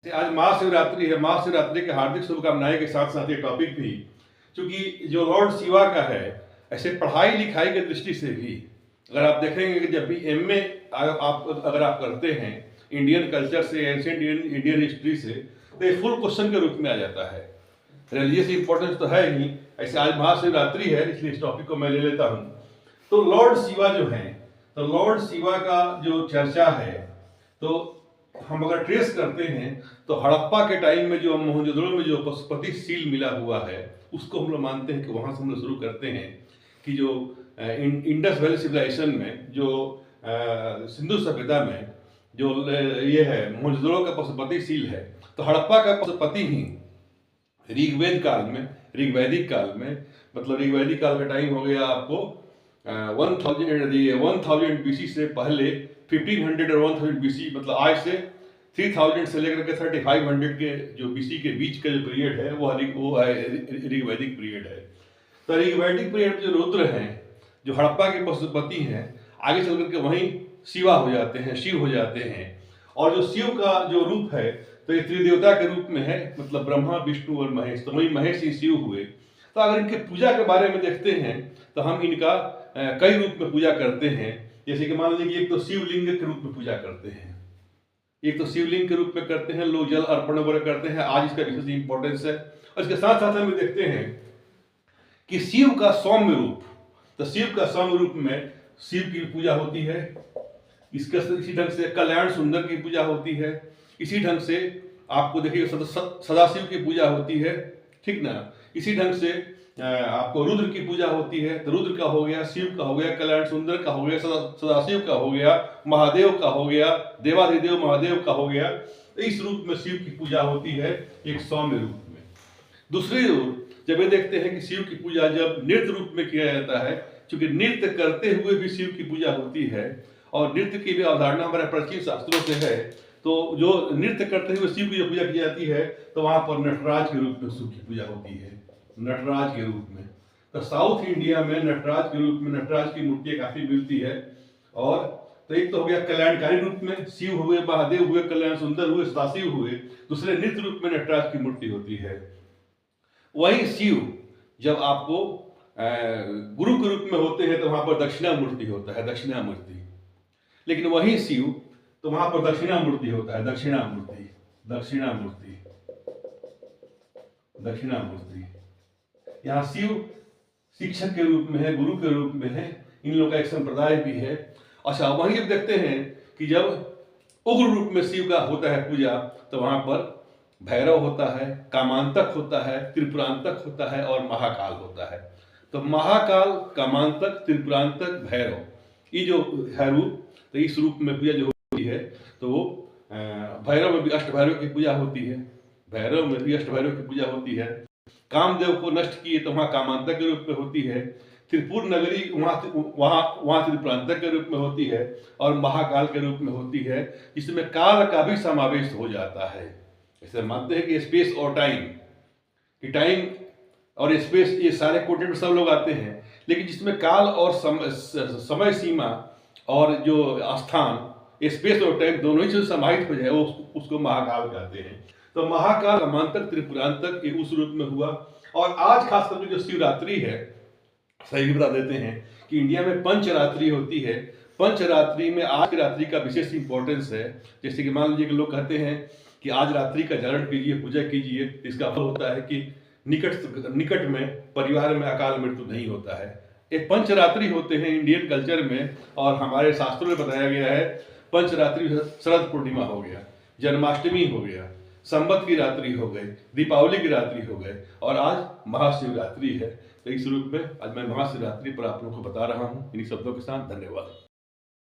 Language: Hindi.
आज महाशिवरात्रि है। महाशिवरात्रि के हार्दिक शुभकामनाएं के साथ साथ ये टॉपिक भी, क्योंकि जो लॉर्ड शिवा का है, ऐसे पढ़ाई लिखाई की दृष्टि से भी अगर आप देखेंगे कि जब भी एमए अगर आप करते हैं इंडियन कल्चर से, एंशिएंट इंडियन हिस्ट्री से, तो ये फुल क्वेश्चन के रूप में आ जाता है। रिलीजियस इंपॉर्टेंस तो है ही, ऐसे आज महाशिवरात्रि है इसलिए इस टॉपिक को मैं ले लेता हूँ। तो लॉर्ड शिवा जो है, तो लॉर्ड शिवा का जो चर्चा है, तो हम अगर ट्रेस करते हैं तो हड़प्पा के टाइम में जो मोहनजोदड़ो में जो पशुपति सील मिला हुआ है, उसको हम लोग मानते हैं कि वहां से हम लोग शुरू करते हैं कि जो इंडस वैली सिविलाइजेशन में, जो सिंधु सभ्यता में जो ये है मोहनजोदड़ो का पशुपति सील है, तो हड़प्पा का पशुपति ही ऋग्वेद काल में, ऋग्वैदिक काल में, मतलब ऋग्वैदिक काल का टाइम हो गया आपको 1000 BC से पहले 1500 और 1000 BC, मतलब आज से 3000 से लेकर के 3500 के जो BC के बीच का जो पीरियड है वो है ऋग्वैदिक पीरियड है। तो ऋग्वैदिक पीरियड जो रुद्र हैं, जो हड़प्पा के पशुपति हैं, आगे चल करके वहीं शिवा हो जाते हैं, शिव हो जाते हैं। और जो शिव का जो रूप है, तो ये त्रिदेवता के रूप में है, मतलब ब्रह्मा, विष्णु और महेश, तो वही महेश ही शिव हुए। तो अगर इनके पूजा के बारे में देखते हैं तो हम इनका कई रूप में पूजा करते हैं। जैसे कि मान लीजिए एक तो शिवलिंग के रूप में पूजा करते हैं, एक तो शिवलिंग के रूप में करते हैं, लोग जल अर्पण वगैरह करते हैं, आज इसका विशेष इंपॉर्टेंस है। और इसके साथ साथ हम देखते हैं कि शिव का सौम्य रूप, तो शिव का सौम्य रूप में शिव की पूजा होती है। इसी ढंग से कल्याण सुंदर की पूजा होती है। इसी ढंग से आपको देखिए सदाशिव की पूजा होती है, ठीक ना। इसी ढंग से आपको रुद्र की पूजा होती है, तो रुद्र का हो गया, शिव का हो गया, कल्याण सुंदर का हो गया, सदाशिव का हो गया, महादेव का हो गया, देवाधिदेव महादेव का हो गया। इस रूप में शिव की पूजा होती है, एक सौम्य रूप में। दूसरी ओर जब ये देखते हैं कि शिव की पूजा जब नृत्य रूप में किया जाता है, क्योंकि नृत्य करते हुए भी शिव की पूजा होती है, और नृत्य की भी अवधारणा हमारे प्राचीन शास्त्रों से है। तो जो नृत्य करते हुए शिव की जो पूजा की जाती है, तो वहां पर नटराज के रूप में शिव की पूजा होती है, नटराज के रूप में। तो साउथ इंडिया में नटराज के रूप में नटराज की मूर्तियां काफी मिलती है। और तो एक तो हो गया कल्याणकारी रूप में शिव हुए, महादेव हुए, कल्याण सुंदर हुए, सदाशिव हुए। दूसरे नृत्य रूप में नटराज की मूर्ति होती है। वही शिव जब आपको गुरु के रूप में होते हैं तो वहां पर दक्षिणा मूर्ति होता है, दक्षिणा मूर्ति। लेकिन वही शिव तो वहां पर दक्षिणा मूर्ति होता है, दक्षिणा मूर्ति, दक्षिणा मूर्ति, दक्षिणा मूर्ति। यहाँ शिव शिक्षक के रूप में है, गुरु के रूप में है, इन लोगों का एक संप्रदाय भी है। अच्छा, वहीं जब देखते हैं कि जब उग्र रूप में शिव का होता है पूजा, तो वहां पर भैरव होता है, कामांतक होता है, त्रिपुरांतक होता है और महाकाल होता है। तो महाकाल, कामांतक, त्रिपुरांतक, भैरव, ये जो है रूप, तो इस रूप में पूजा जो होती है, तो वो भैरव में भी अष्टभैरव की पूजा होती है, भैरव में भी अष्टभैरव की पूजा होती है। कामदेव को नष्ट किए तो वहां कामांतक के रूप में होती है। त्रिपुर नगरी वहां त्रिपुरांतक के रूप में होती है, और महाकाल के रूप में होती है, जिसमें काल का भी समावेश हो जाता है। ऐसे मानते हैं कि स्पेस और टाइम, कि टाइम और स्पेस ये सारे कोटेड में सब लोग आते हैं, लेकिन जिसमें काल और समय सीमा और जो स्थान, स्पेस और टाइम दोनों ही समाहित हो जाए, उसको महाकाल कहते हैं। तो महाकाल, कामांतक, त्रिपुरांतक ये उस रूप में हुआ। और आज खास करके जो शिवरात्रि है, सही बता देते हैं कि इंडिया में पंचरात्रि होती है। पंचरात्रि में आज की रात्रि का विशेष इंपॉर्टेंस है। जैसे कि मान लीजिए कि लोग कहते हैं कि आज रात्रि का जागरण कीजिए, पूजा कीजिए, इसका फल होता है कि निकट में परिवार में अकाल मृत्यु नहीं होता है। एक पंचरात्रि होते हैं इंडियन कल्चर में, और हमारे शास्त्रों में बताया गया है पंचरात्रि शरद पूर्णिमा हो गया, जन्माष्टमी हो गया, संबत की रात्रि हो गई, दीपावली की रात्रि हो गए, और आज महाशिवरात्रि है। तो इस रूप में आज मैं महाशिवरात्रि पर आप लोगों को बता रहा हूँ। इन्हीं शब्दों के साथ धन्यवाद।